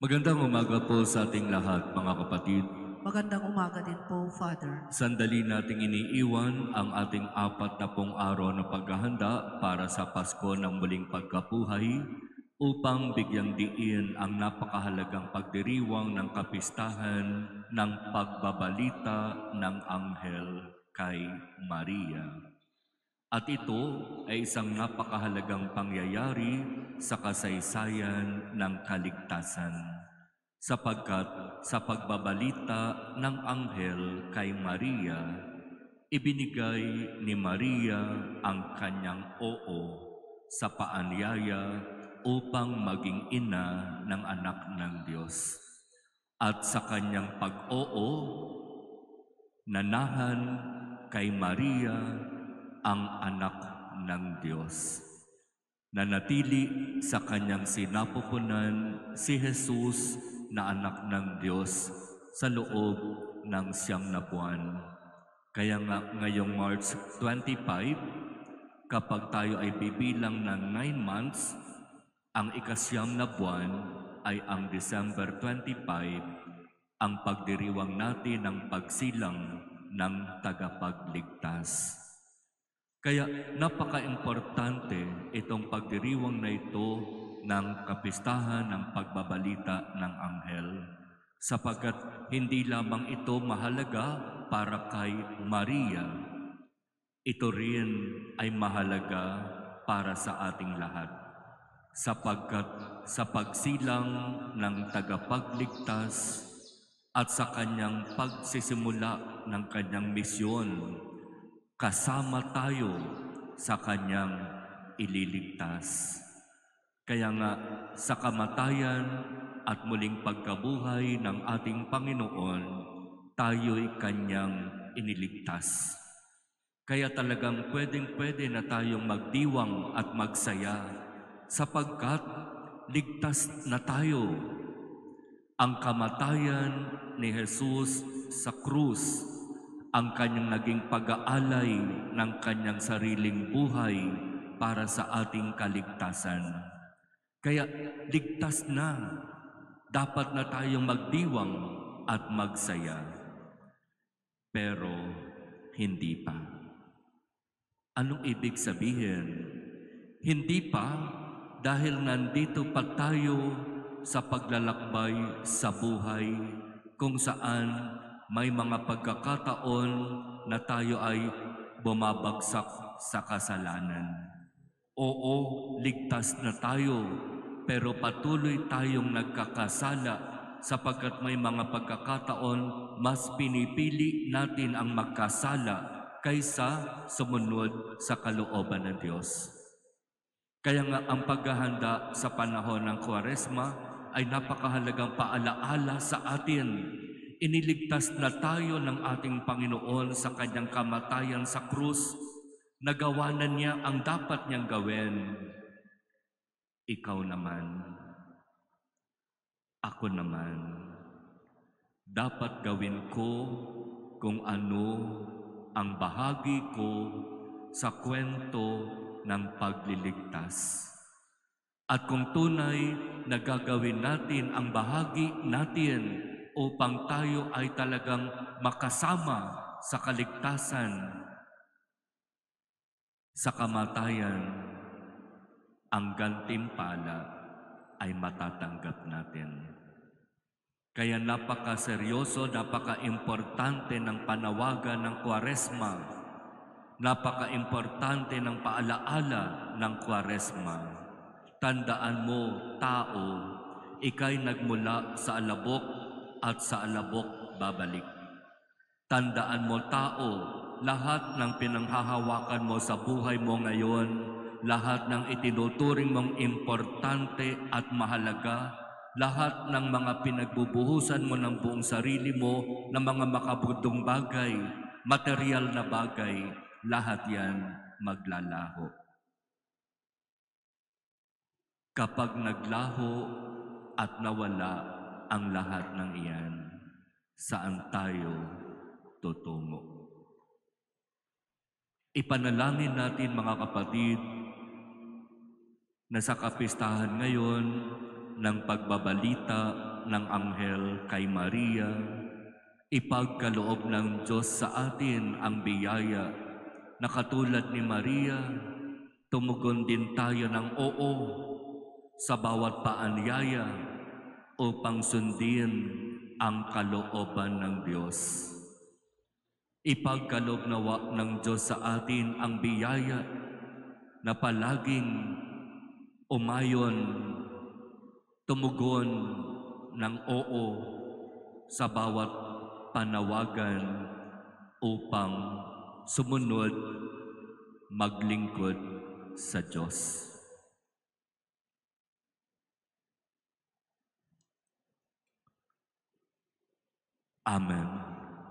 Magandang umaga po sa ating lahat, mga kapatid. Magandang umaga din po, Father. Sandali nating iniiwan ang ating 40 araw na paghahanda para sa Pasko ng muling pagkabuhay upang bigyang diin ang napakahalagang pagdiriwang ng kapistahan ng pagbabalita ng anghel kay Maria. At ito ay isang napakahalagang pangyayari sa kasaysayan ng kaligtasan, sapagkat sa pagbabalita ng anghel kay Maria, ibinigay ni Maria ang kanyang oo sa paanyaya upang maging ina ng anak ng Diyos. At sa kanyang pag-oo, nanahan kay Maria ang anak ng Diyos. Nanatili sa kanyang sinapupunan si Jesus na anak ng Diyos sa loob ng 9 buwan. Kaya nga ngayong March 25, kapag tayo ay bibilang ng 9 months, ang ika-9 na buwan ay ang December 25, ang pagdiriwang natin ng pagsilang ng tagapagligtas. Kaya napaka-importante itong pagdiriwang na ito ng kapistahan ng pagbabalita ng anghel, sapagkat hindi lamang ito mahalaga para kay Maria, ito rin ay mahalaga para sa ating lahat, sapagkat sa pagsilang ng tagapagligtas at sa kanyang pagsisimula ng kanyang misyon, kasama tayo sa kanyang ililigtas. Kaya nga sa kamatayan at muling pagkabuhay ng ating Panginoon, tayo'y kanyang iniligtas. Kaya talagang pwedeng-pwede na tayong magdiwang at magsaya sapagkat ligtas na tayo. Ang kamatayan ni Jesus sa krus, ang kanyang naging pag-aalay ng kanyang sariling buhay para sa ating kaligtasan. Kaya ligtas na, dapat na tayong magdiwang at magsaya. Pero hindi pa. Anong ibig sabihin? Hindi pa dahil nandito pa tayo sa paglalakbay sa buhay kung saan may mga pagkakataon na tayo ay bumabagsak sa kasalanan. Oo, ligtas na tayo, pero patuloy tayong nagkakasala sapagkat may mga pagkakataon mas pinipili natin ang magkasala kaysa sumunod sa kalooban ng Diyos. Kaya nga ang paghahanda sa panahon ng Kwaresma ay napakahalagang paalaala sa atin. Iniligtas na tayo ng ating Panginoon sa kanyang kamatayan sa krus. Nagawa na niya ang dapat niyang gawin. Ikaw naman, ako naman, dapat gawin ko kung ano ang bahagi ko sa kwento ng pagliligtas. At kung tunay na gagawin natin ang bahagi natin upang tayo ay talagang makasama sa kaligtasan, sa kamatayan, ang gantimpala ay matatanggap natin. Kaya napakaseryoso, napaka-importante ng panawagan ng Kwaresma, napaka-importante ng paalaala ng Kwaresma. Tandaan mo, tao, ika'y nagmula sa alabok at sa alabok babalik. Tandaan mo, tao, lahat ng pinanghahawakan mo sa buhay mo ngayon, lahat ng itinuturing mong importante at mahalaga, lahat ng mga pinagbubuhusan mo ng buong sarili mo ng mga makabudong bagay, material na bagay, lahat yan maglalaho. Kapag naglaho at nawala ang lahat ng iyan, saan tayo tutungo? Ipanalangin natin, mga kapatid, na sa kapistahan ngayon ng pagbabalita ng anghel kay Maria, ipagkaloob ng Diyos sa atin ang biyaya na katulad ni Maria, tumugon din tayo ng oo sa bawat paanyaya upang sundin ang kalooban ng Diyos. Ipagkaloob nawa ng Diyos sa atin ang biyaya na palaging umayon, tumugon ng oo sa bawat panawagan upang sumunod, maglingkod sa Diyos. Amen.